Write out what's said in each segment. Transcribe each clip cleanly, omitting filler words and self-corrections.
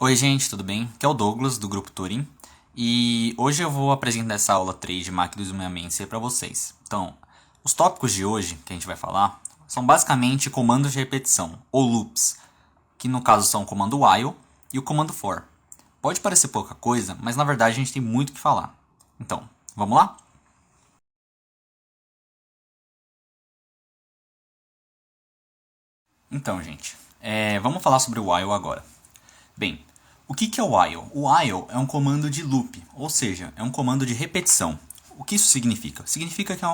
Oi gente, tudo bem? Aqui é o Douglas do Grupo Turing e hoje eu vou apresentar essa aula 3 de máquina do esmagamento para vocês. Então, os tópicos de hoje que a gente vai falar são basicamente comandos de repetição, ou loops, que no caso são o comando while e o comando for. Pode parecer pouca coisa, mas na verdade a gente tem muito o que falar. Então, vamos lá? Então, gente, vamos falar sobre o while agora. Bem, o que é o while? O while é um comando de loop, ou seja, é um comando de repetição. O que isso significa? Significa que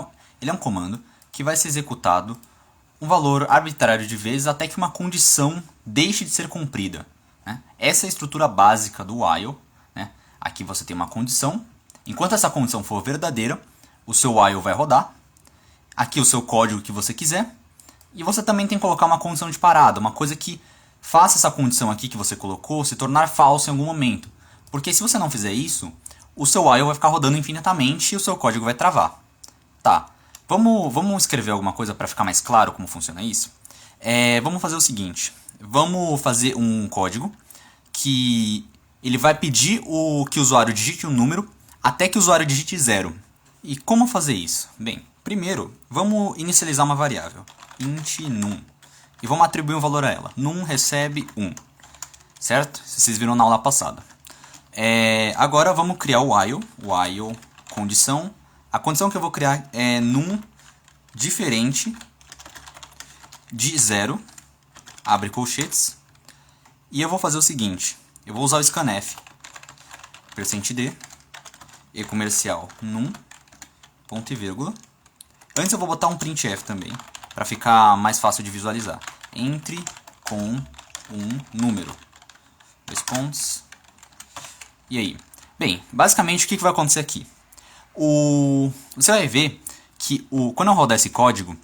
ele é um comando que vai ser executado um valor arbitrário de vezes até que uma condição deixe de ser cumprida. Né? Essa é a estrutura básica do while. Né? Aqui você tem uma condição. Enquanto essa condição for verdadeira, o seu while vai rodar. Aqui o seu código que você quiser. E você também tem que colocar uma condição de parada, uma coisa que faça essa condição aqui que você colocou se tornar falsa em algum momento. Porque se você não fizer isso, o seu while vai ficar rodando infinitamente e o seu código vai travar. Tá, vamos escrever alguma coisa para ficar mais claro como funciona isso? Vamos fazer o seguinte, vamos fazer um código que ele vai pedir que o usuário digite um número até que o usuário digite 0. E como fazer isso? Bem, primeiro, vamos inicializar uma variável, int num, e vamos atribuir um valor a ela. Num recebe 1, certo? Vocês viram na aula passada. Agora vamos criar o while condição. A condição que eu vou criar é num diferente de 0, abre colchetes, e eu vou fazer o seguinte, eu vou usar o scanf, %d, e comercial num, ponto e vírgula. Antes eu vou botar um printf também, para ficar mais fácil de visualizar. Entre com um número. 2 pontos. E aí? Bem, basicamente o que vai acontecer aqui? Você vai ver que quando eu rodar esse código,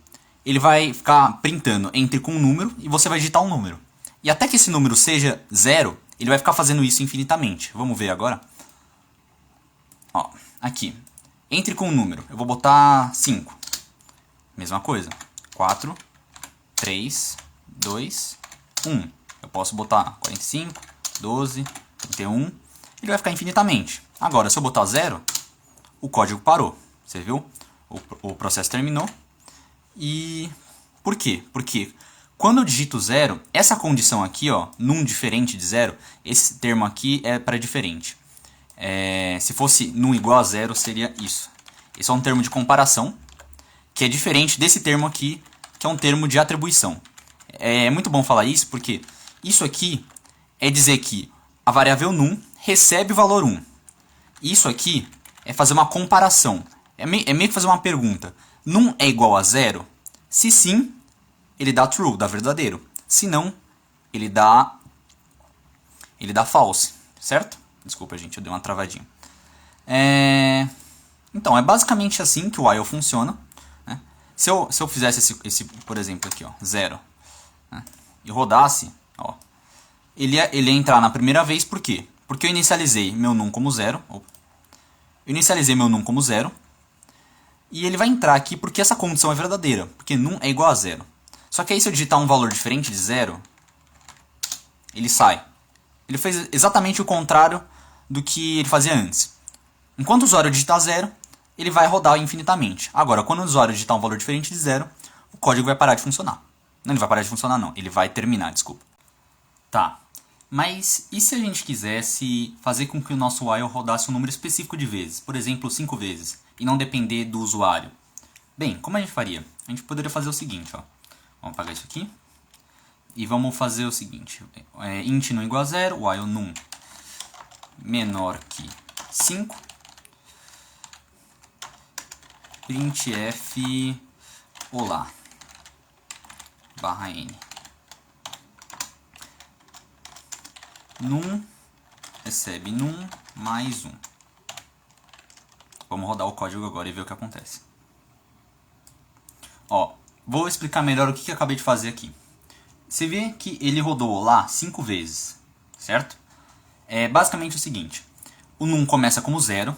ele vai ficar printando entre com um número e você vai digitar um número. E até que esse número seja 0, ele vai ficar fazendo isso infinitamente. Vamos ver agora? Ó, aqui. Entre com um número. Eu vou botar 5. Mesma coisa. 4, 3, 2, 1. Eu posso botar 45, 12, 31. Ele vai ficar infinitamente. Agora, se eu botar 0, o código parou. Você viu? O processo terminou. E por quê? Porque quando eu digito 0, essa condição aqui, ó, num diferente de 0, esse termo aqui é para diferente. Se fosse num igual a 0, seria isso. Esse é um termo de comparação, que é diferente desse termo aqui, que é um termo de atribuição. É muito bom falar isso, porque isso aqui é dizer que a variável num recebe o valor 1. Isso aqui é fazer uma comparação. É meio que fazer uma pergunta. Num é igual a 0? Se sim, ele dá true, dá verdadeiro. Se não, ele dá false, certo? Desculpa, gente, eu dei uma travadinha. Então, é basicamente assim que o while funciona. Né? Se eu fizesse esse, por exemplo, aqui, ó, 0, né? E rodasse, ó, ele ia entrar na primeira vez, por quê? Porque eu inicializei meu num como 0. Eu inicializei meu num como 0. E ele vai entrar aqui porque essa condição é verdadeira. Porque num é igual a 0. Só que aí se eu digitar um valor diferente de 0, ele sai. Ele fez exatamente o contrário do que ele fazia antes. Enquanto o usuário digitar 0, ele vai rodar infinitamente. Agora, quando o usuário digitar um valor diferente de 0, o código vai parar de funcionar. Não, ele vai parar de funcionar não. Ele vai terminar, desculpa. Tá. Mas e se a gente quisesse fazer com que o nosso while rodasse um número específico de vezes? Por exemplo, 5 vezes. E não depender do usuário. Bem, como a gente faria? A gente poderia fazer o seguinte, ó. Vamos apagar isso aqui. E vamos fazer o seguinte. Int não igual a 0, while num menor que 5. Printf olá barra n. Num recebe num mais 1. Vamos rodar o código agora e ver o que acontece. Ó, vou explicar melhor o que eu acabei de fazer aqui. Você vê que ele rodou lá 5 vezes, certo? É basicamente o seguinte. O num começa como 0,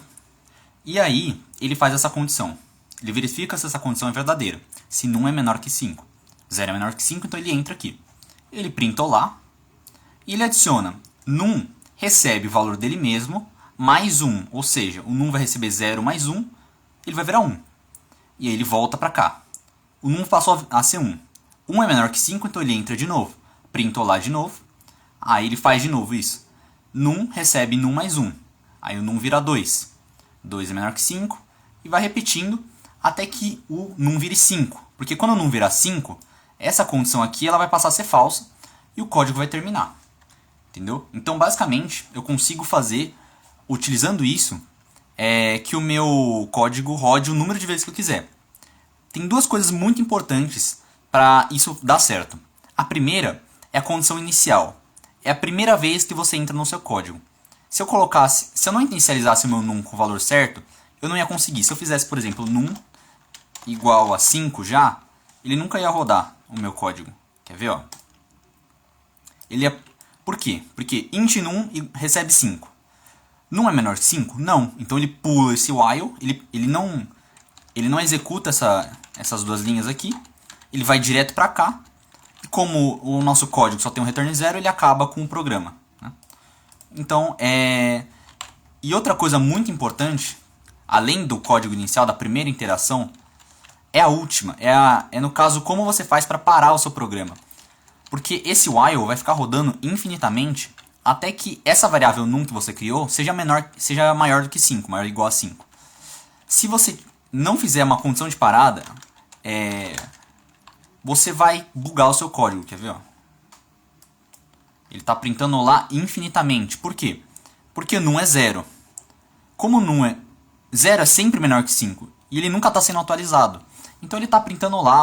e aí ele faz essa condição. Ele verifica se essa condição é verdadeira. Se num é menor que 5. 0 é menor que 5, então ele entra aqui. Ele printa olá, e ele adiciona num recebe o valor dele mesmo, mais 1. Ou seja, o num vai receber 0 mais 1, ele vai virar 1. E aí ele volta para cá. O num passou a ser 1. 1 é menor que 5, então ele entra de novo. Printou lá de novo. Aí ele faz de novo isso. Num recebe num mais 1. Aí o num vira 2. 2 é menor que 5. E vai repetindo até que o num vire 5. Porque quando o num virar 5, essa condição aqui ela vai passar a ser falsa e o código vai terminar. Entendeu? Então, basicamente, eu consigo fazer, utilizando isso, que o meu código rode o número de vezes que eu quiser. Tem duas coisas muito importantes para isso dar certo. A primeira é a condição inicial. É a primeira vez que você entra no seu código. Se eu não inicializasse o meu num com o valor certo, eu não ia conseguir. Se eu fizesse, por exemplo, num igual a 5 já, ele nunca ia rodar o meu código. Quer ver, ó? Por quê? Porque int num recebe 5. Num é menor que 5? Não. Então ele pula esse while, ele não executa essas duas linhas aqui, ele vai direto para cá, e como o nosso código só tem um return 0, ele acaba com o programa. Né? Então, E outra coisa muito importante, além do código inicial, da primeira interação, é a última, é no caso como você faz para parar o seu programa. Porque esse while vai ficar rodando infinitamente até que essa variável num que você criou seja maior do que 5, maior ou igual a 5. Se você não fizer uma condição de parada, você vai bugar o seu código, quer ver? Ó? Ele está printando lá infinitamente. Por quê? Porque num é 0. Como num é 0 é sempre menor que 5 e ele nunca está sendo atualizado. Então ele está printando lá.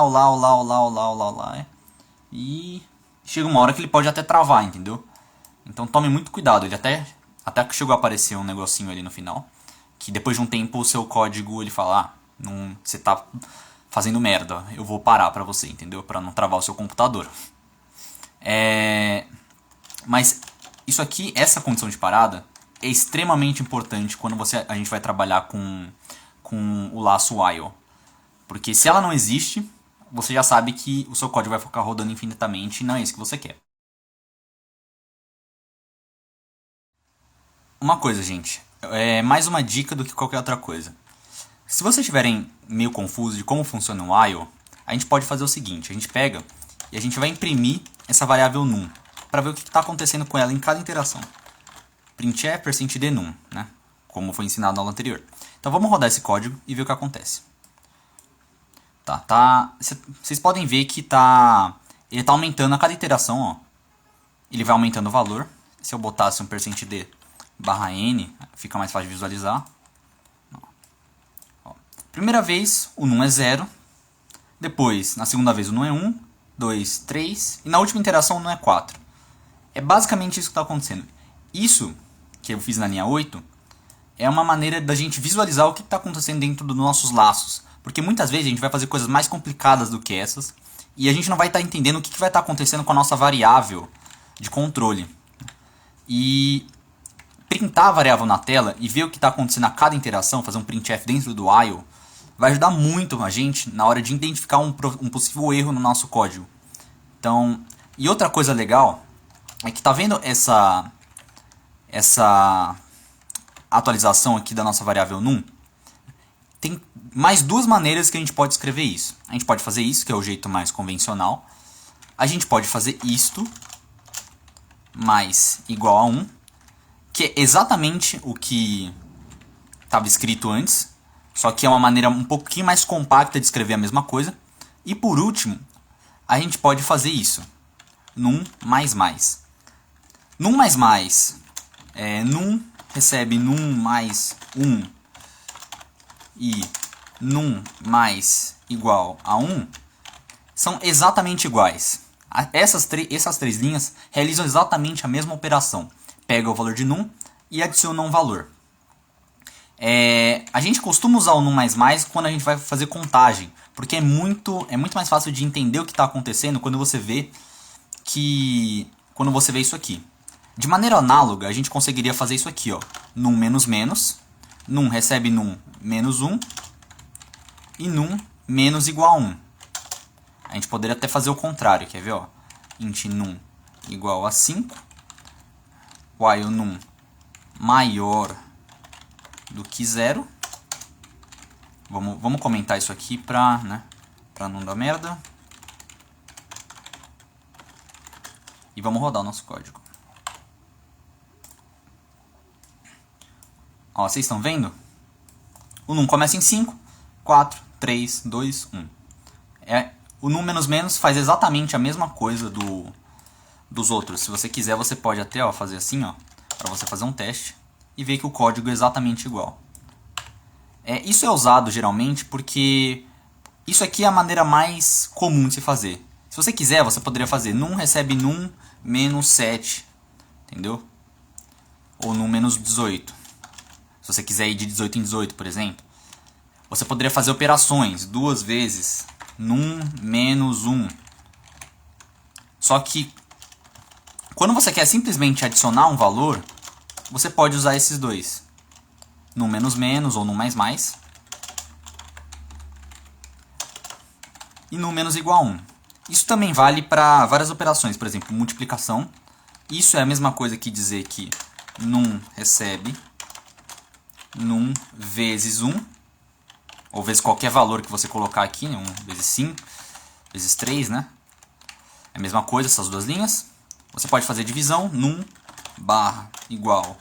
E chega uma hora que ele pode até travar, entendeu? Então tome muito cuidado. Ele até que chegou a aparecer um negocinho ali no final, que depois de um tempo o seu código ele fala, você tá fazendo merda, eu vou parar pra você, entendeu? Pra não travar o seu computador. Mas isso aqui, essa condição de parada, é extremamente importante quando a gente vai trabalhar com o laço while. Porque se ela não existe, você já sabe que o seu código vai ficar rodando infinitamente e não é isso que você quer. Uma coisa, gente, mais uma dica do que qualquer outra coisa. Se vocês estiverem meio confusos de como funciona o while, a gente pode fazer o seguinte, a gente pega e a gente vai imprimir essa variável num, para ver o que está acontecendo com ela em cada interação. Printf %d num, né? Como foi ensinado na aula anterior. Então vamos rodar esse código e ver o que acontece. Vocês podem ver que ele está aumentando a cada iteração, ó. Ele vai aumentando o valor. Se eu botasse um %d /n, fica mais fácil de visualizar. Ó. Primeira vez o num é 0. Depois, na segunda vez o num é 1, 2, 3. E na última interação o num é 4. É basicamente isso que está acontecendo. Isso que eu fiz na linha 8 é uma maneira da gente visualizar o que está acontecendo dentro dos nossos laços. Porque muitas vezes a gente vai fazer coisas mais complicadas do que essas e a gente não vai estar entendendo o que vai estar acontecendo com a nossa variável de controle. E printar a variável na tela e ver o que está acontecendo a cada interação, fazer um printf dentro do while, vai ajudar muito a gente na hora de identificar um possível erro no nosso código. Então, e outra coisa legal é que tá vendo essa atualização aqui da nossa variável num? Tem mais duas maneiras que a gente pode escrever isso. A gente pode fazer isso, que é o jeito mais convencional. A gente pode fazer isto mais igual a 1, que é exatamente o que estava escrito antes, só que é uma maneira um pouquinho mais compacta de escrever a mesma coisa. E por último, a gente pode fazer isso, num mais mais. Num mais mais, num recebe num mais 1 e num mais igual a 1 são exatamente iguais. Essas três linhas realizam exatamente a mesma operação. Pega o valor de num e adiciona um valor. A gente costuma usar o num mais mais quando a gente vai fazer contagem, porque é muito mais fácil de entender o que está acontecendo quando você vê isso aqui. De maneira análoga, a gente conseguiria fazer isso aqui, ó. Num menos menos, num recebe num menos 1 e num menos igual a 1. A gente poderia até fazer o contrário, quer ver? Ó? Int num igual a 5. while num maior do que 0. Vamos comentar isso aqui pra não dar merda. E vamos rodar o nosso código. Ó, vocês estão vendo? O num começa em 5, 4, 3, 2, 1. O num menos menos faz exatamente a mesma coisa dos outros. Se você quiser, você pode até fazer assim, para você fazer um teste e ver que o código é exatamente igual. Isso é usado geralmente porque isso aqui é a maneira mais comum de se fazer. Se você quiser, você poderia fazer num recebe num menos 7, entendeu? Ou num menos 18. Se você quiser ir de 18 em 18, por exemplo. Você poderia fazer operações 2 vezes num menos 1. Só que quando você quer simplesmente adicionar um valor, você pode usar esses dois. Num menos menos ou num mais mais. E num menos igual a 1. Isso também vale para várias operações, por exemplo, multiplicação. Isso é a mesma coisa que dizer que num recebe num vezes 1, ou vezes qualquer valor que você colocar aqui, 1 vezes 5, vezes 3, né? É a mesma coisa, essas duas linhas. Você pode fazer divisão, num barra igual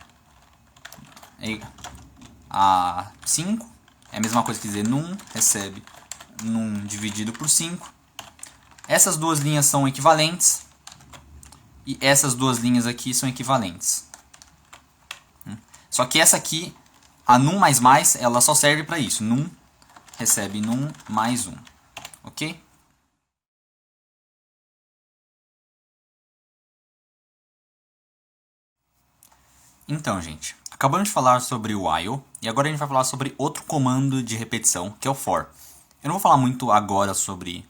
a 5. É a mesma coisa que dizer num recebe num dividido por 5. Essas duas linhas são equivalentes. E essas duas linhas aqui são equivalentes. Só que essa aqui, a num mais mais, ela só serve para isso. Num recebe num mais 1. Ok? Então, gente, acabamos de falar sobre o while e agora a gente vai falar sobre outro comando de repetição, que é o for. Eu não vou falar muito agora sobre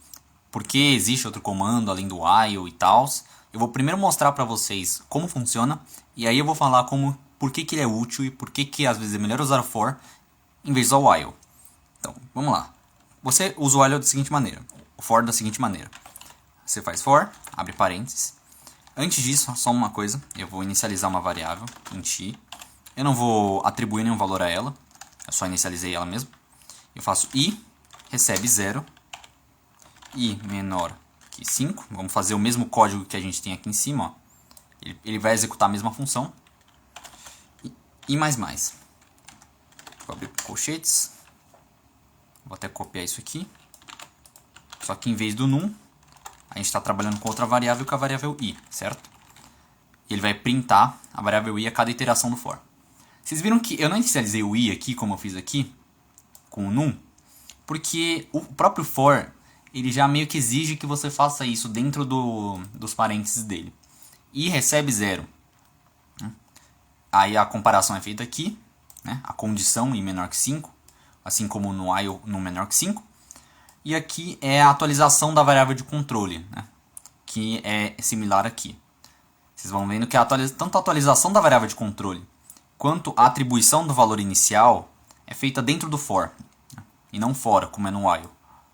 por que existe outro comando além do while e tal. Eu vou primeiro mostrar para vocês como funciona e aí eu vou falar por que ele é útil e por que às vezes é melhor usar o for em vez do while. Então, vamos lá. Você usa o while da seguinte maneira, o for da seguinte maneira. Você faz for, abre parênteses. Antes disso, só uma coisa, eu vou inicializar uma variável, int. Eu não vou atribuir nenhum valor a ela, eu só inicializei ela mesmo. Eu faço i, recebe 0, i menor que 5. Vamos fazer o mesmo código que a gente tem aqui em cima. Ó. Ele vai executar a mesma função. E mais mais. Vou abrir colchetes. Vou até copiar isso aqui. Só que em vez do num, a gente está trabalhando com outra variável que é a variável i, certo? Ele vai printar a variável i a cada iteração do for. Vocês viram que eu não inicializei o i aqui, como eu fiz aqui, com o num, porque o próprio for, ele já meio que exige que você faça isso dentro dos parênteses dele. I recebe 0. Aí a comparação é feita aqui, né? A condição i menor que 5, assim como no while num menor que 5. E aqui é a atualização da variável de controle, né? Que é similar aqui. Vocês vão vendo que tanto a atualização da variável de controle quanto a atribuição do valor inicial é feita dentro do for, né? E não fora, como é no while.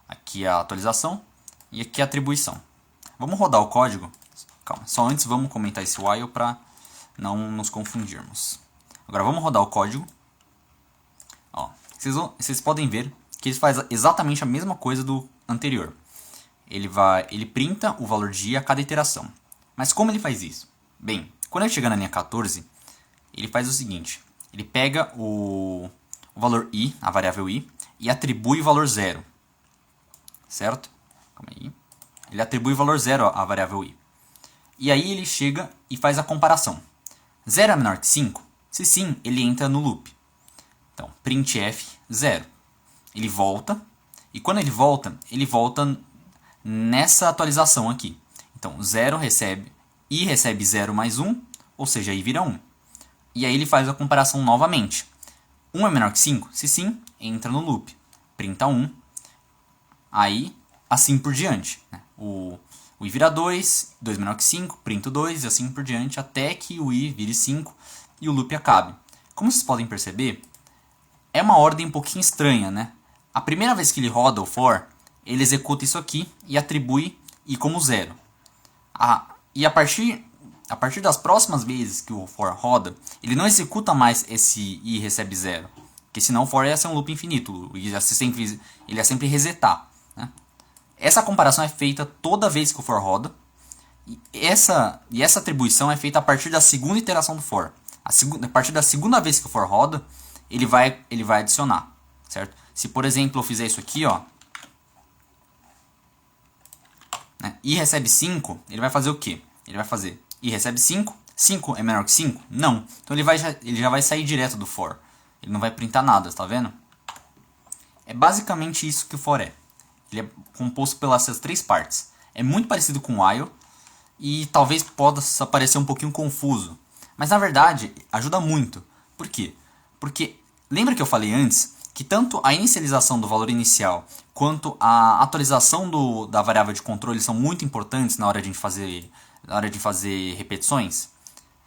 Aqui é a atualização e aqui é a atribuição. Vamos rodar o código. Calma, só antes vamos comentar esse while para não nos confundirmos. Agora vamos rodar o código. Ó, vocês podem ver que ele faz exatamente a mesma coisa do anterior. Ele printa o valor de i a cada iteração. Mas como ele faz isso? Bem, quando ele chegar na linha 14, ele faz o seguinte. Ele pega o valor i, a variável i, e atribui o valor 0. Certo? Calma aí. Ele atribui o valor 0 à variável i. E aí ele chega e faz a comparação. 0 é menor que 5? Se sim, ele entra no loop. Então, printf 0. Ele volta, e quando ele volta nessa atualização aqui. Então, 0 recebe, i recebe 0 mais 1, ou seja, i vira 1. E aí ele faz a comparação novamente. 1 é menor que 5? Se sim, entra no loop. Printa 1, aí assim por diante. Né? O i vira 2, 2 menor que 5, printa 2, e assim por diante, até que o i vire 5 e o loop acabe. Como vocês podem perceber, é uma ordem um pouquinho estranha, né? A primeira vez que ele roda o for, ele executa isso aqui e atribui i como 0. E a partir a partir das próximas vezes que o for roda, ele não executa mais esse i recebe 0. Porque senão o for ia ser um loop infinito, ele ia sempre resetar. Né? Essa comparação é feita toda vez que o for roda. E essa atribuição é feita a partir da segunda iteração do for. A partir da segunda vez que o for roda, ele vai adicionar. Certo? Se, por exemplo, eu fizer isso aqui, ó, né, i recebe 5, ele vai fazer o quê? Ele vai fazer i recebe 5. 5 é menor que 5? Não. Então ele já vai sair direto do for. Ele não vai printar nada, tá vendo? É basicamente isso que o for é. Ele é composto pelas essas três partes. É muito parecido com o while e talvez possa parecer um pouquinho confuso. Mas na verdade ajuda muito. Por quê? Porque lembra que eu falei antes que tanto a inicialização do valor inicial quanto a atualização da variável de controle são muito importantes na hora de fazer repetições?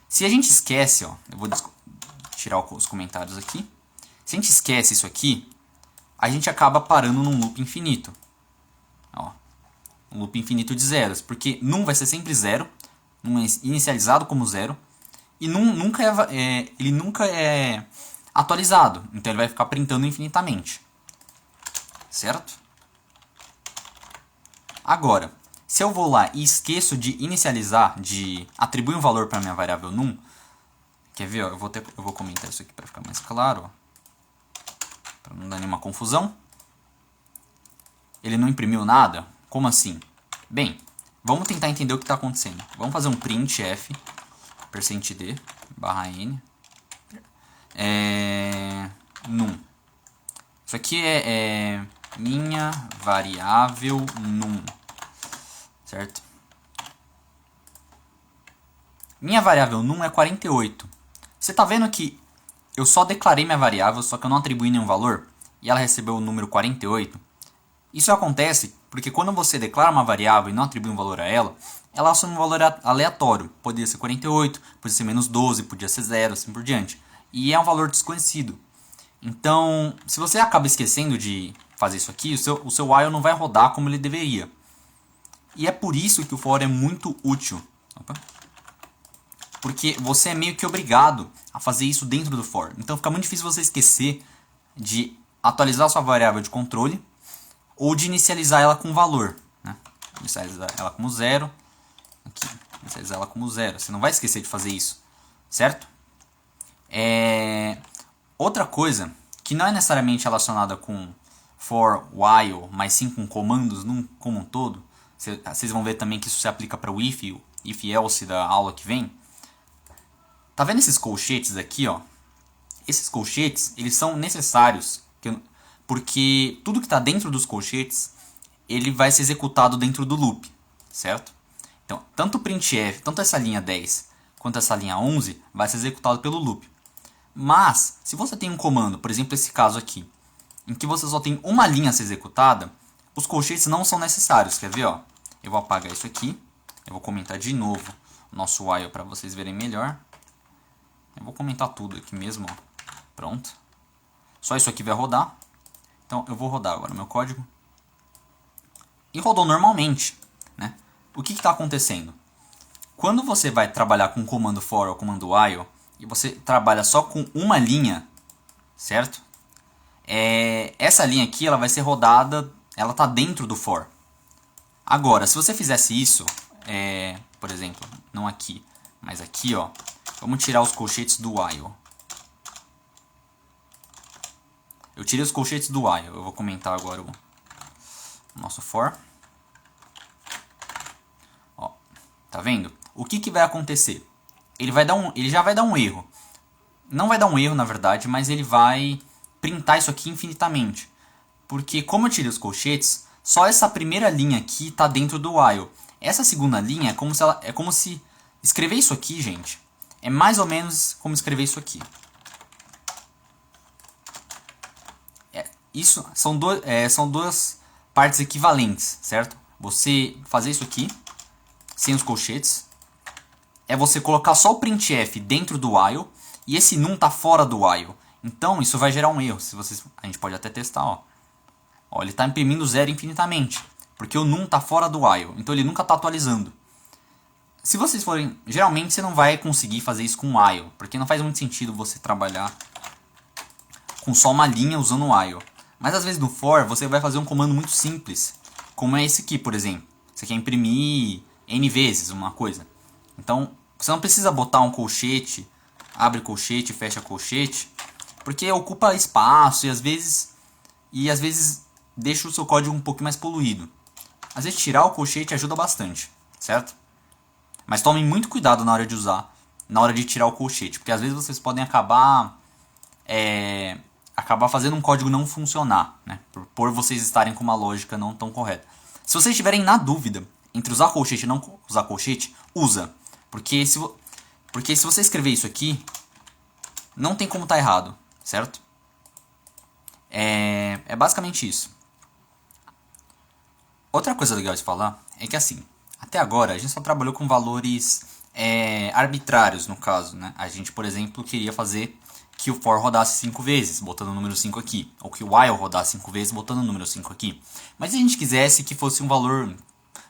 Se a gente esquece, ó, eu vou tirar os comentários aqui. Se a gente esquece isso aqui, a gente acaba parando num loop infinito. Ó, um loop infinito de zeros, porque num vai ser sempre zero, num é inicializado como zero, e ele nunca é atualizado, então ele vai ficar printando infinitamente. Certo? Agora, se eu vou lá e esqueço de inicializar, de atribuir um valor para minha variável num, quer ver? Ó, eu vou comentar isso aqui para ficar mais claro, para não dar nenhuma confusão. Ele não imprimiu nada? Como assim? Bem, vamos tentar entender o que está acontecendo. Vamos fazer um printf %d /n num. Isso aqui é minha variável num, certo? Minha variável num é 48. Você está vendo que eu só declarei minha variável, só que eu não atribuí nenhum valor, e ela recebeu o número 48? Isso acontece porque quando você declara uma variável e não atribui um valor a ela, ela assume um valor aleatório. Podia ser 48, podia ser menos 12, podia ser 0, assim por diante. E é um valor desconhecido. Então, se você acaba esquecendo de fazer isso aqui, o seu while não vai rodar como ele deveria. E é por isso que o for é muito útil. Opa. Porque você é meio que obrigado a fazer isso dentro do for. Então fica muito difícil você esquecer de atualizar a sua variável de controle ou de inicializar ela com valor. Né? Inicializar ela como 0. Aqui, inicializar ela como 0. Você não vai esquecer de fazer isso. Certo? Outra coisa que não é necessariamente relacionada com for, while, mas sim com comandos como um todo. Vocês vão ver também que isso se aplica para o if else da aula que vem. Tá vendo esses colchetes aqui, ó? Esses colchetes, eles são necessários, porque tudo que está dentro dos colchetes, ele vai ser executado dentro do loop, certo? Então, tanto o printf, tanto essa linha 10, quanto essa linha 11, vai ser executado pelo loop. Mas, se você tem um comando, por exemplo, esse caso aqui, em que você só tem uma linha a ser executada, os colchetes não são necessários, quer ver, ó? Eu vou apagar isso aqui, eu vou comentar de novo o nosso while para vocês verem melhor. Eu vou comentar tudo aqui mesmo, ó. Pronto. Só isso aqui vai rodar. Então eu vou rodar agora meu código. E rodou normalmente, né? O que está acontecendo? Quando você vai trabalhar com o comando for ou comando while, e você trabalha só com uma linha, certo? Essa linha aqui ela vai ser rodada, ela está dentro do for. Agora, se você fizesse isso, por exemplo, não aqui, mas aqui, ó. Vamos tirar os colchetes do while. Eu tirei os colchetes do while. Eu vou comentar agora o nosso for. Ó, tá vendo? O que vai acontecer? Ele já vai dar um erro. Não vai dar um erro, na verdade, mas ele vai printar isso aqui infinitamente. Porque como eu tirei os colchetes, só essa primeira linha aqui está dentro do while. Essa segunda linha é como se escrever isso aqui, gente. É mais ou menos como escrever isso aqui. Isso são duas partes equivalentes, certo? Você fazer isso aqui, sem os colchetes, é você colocar só o printf dentro do while, e esse num tá fora do while. Então isso vai gerar um erro. A gente pode até testar, ó. Ó, ele está imprimindo 0 infinitamente, porque o num tá fora do while, então ele nunca está atualizando. se vocês forem... Geralmente você não vai conseguir fazer isso com o while, porque não faz muito sentido você trabalhar com só uma linha usando o while. Mas às vezes no for você vai fazer um comando muito simples, como é esse aqui, por exemplo. Você quer imprimir N vezes uma coisa. Então você não precisa botar um colchete, abre colchete, fecha colchete, porque ocupa espaço e às vezes deixa o seu código um pouco mais poluído. Às vezes tirar o colchete ajuda bastante, certo? Mas tomem muito cuidado na hora de usar, na hora de tirar o colchete, porque às vezes vocês podem acabar fazendo um código não funcionar, né? Por vocês estarem com uma lógica não tão correta. Se vocês estiverem na dúvida entre usar colchete e não usar colchete, usa. Porque se você escrever isso aqui, não tem como estar errado, certo? É basicamente isso. Outra coisa legal de falar é que assim, até agora a gente só trabalhou com valores arbitrários no caso, né? A gente, por exemplo, queria fazer que o for rodasse 5 vezes, botando o número 5 aqui. Ou que o while rodasse 5 vezes, botando o número 5 aqui. Mas se a gente quisesse que fosse um valor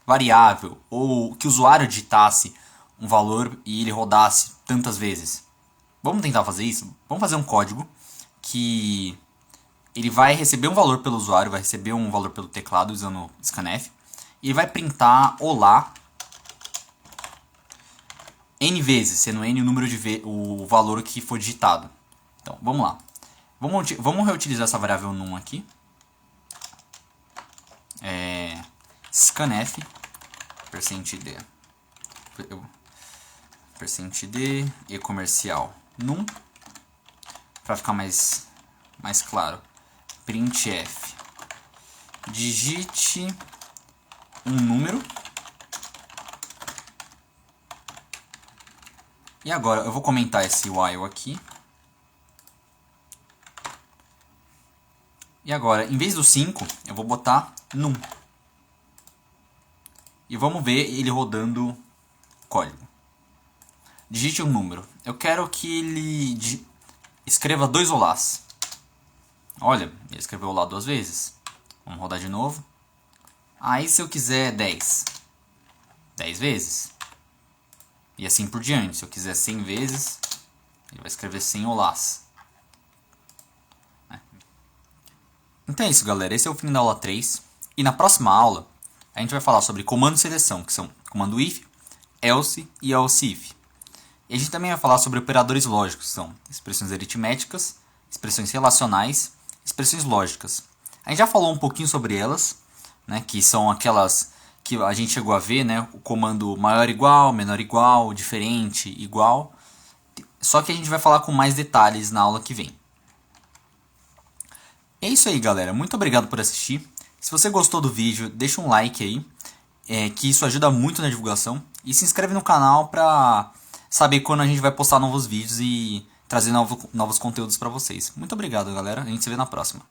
variável, ou que o usuário digitasse um valor e ele rodasse tantas vezes. Vamos tentar fazer isso? Vamos fazer um código que ele vai receber um valor pelo usuário, vai receber um valor pelo teclado usando o scanf. E ele vai printar olá n vezes, sendo n o número de o valor que foi digitado. Então, vamos lá. Vamos reutilizar essa variável num aqui. Scanf %d %d e comercial num, para ficar mais claro. Printf digite um número. E agora eu vou comentar esse while aqui. E agora, em vez do 5, eu vou botar num. E vamos ver ele rodando código. Digite um número. Eu quero que ele escreva 2 olás. Olha, ele escreveu olá 2 vezes. Vamos rodar de novo. Aí se eu quiser 10. 10 vezes. E assim por diante. Se eu quiser 100 vezes, ele vai escrever 100 olás. Então é isso, galera. Esse é o fim da aula 3. E na próxima aula, a gente vai falar sobre comando de seleção, que são comando if, else e else if. E a gente também vai falar sobre operadores lógicos, que são expressões aritméticas, expressões relacionais, expressões lógicas. A gente já falou um pouquinho sobre elas, né, que são aquelas que a gente chegou a ver, né, o comando maior igual, menor igual, diferente, igual. Só que a gente vai falar com mais detalhes na aula que vem. É isso aí, galera. Muito obrigado por assistir. Se você gostou do vídeo, deixa um like aí, que isso ajuda muito na divulgação. E se inscreve no canal para saber quando a gente vai postar novos vídeos e trazer novos conteúdos para vocês. Muito obrigado, galera. A gente se vê na próxima.